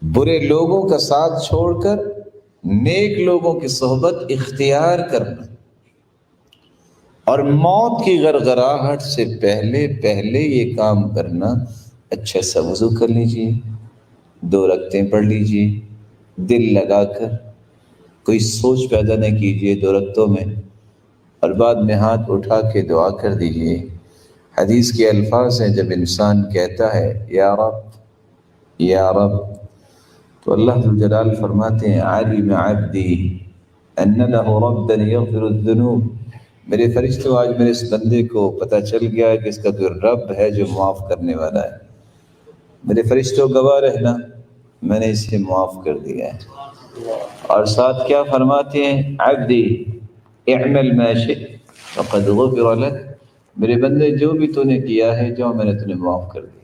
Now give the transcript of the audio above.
برے لوگوں کا ساتھ چھوڑ کر نیک لوگوں کی صحبت اختیار کرنا، اور موت کی غرغراہٹ سے پہلے یہ کام کرنا، اچھا سا وضو کر لیجئے، 2 رکعتیں پڑھ لیجئے، دل لگا کر، کوئی سوچ پیدا نہ کیجئے 2 رکعتوں میں، اور بعد میں ہاتھ اٹھا کے دعا کر دیجئے۔ حدیث کے الفاظ ہیں، جب انسان کہتا ہے یا رب یا رب، تو اللہ ذوالجلال فرماتے ہیں علم عبدی ان لہ ربا یغفر الذنوب، میرے فرشتوں آج میرے اس بندے کو پتہ چل گیا ہے کہ اس کا کوئی رب ہے جو معاف کرنے والا ہے، میرے فرشتوں گواہ رہنا میں نے اسے معاف کر دیا ہے۔ اور ساتھ کیا فرماتے ہیں، عبدی اعمل ما شئت فقد غفر لک، میرے بندے جو بھی تو نے کیا ہے جو میں نے تمہیں معاف کر دیا۔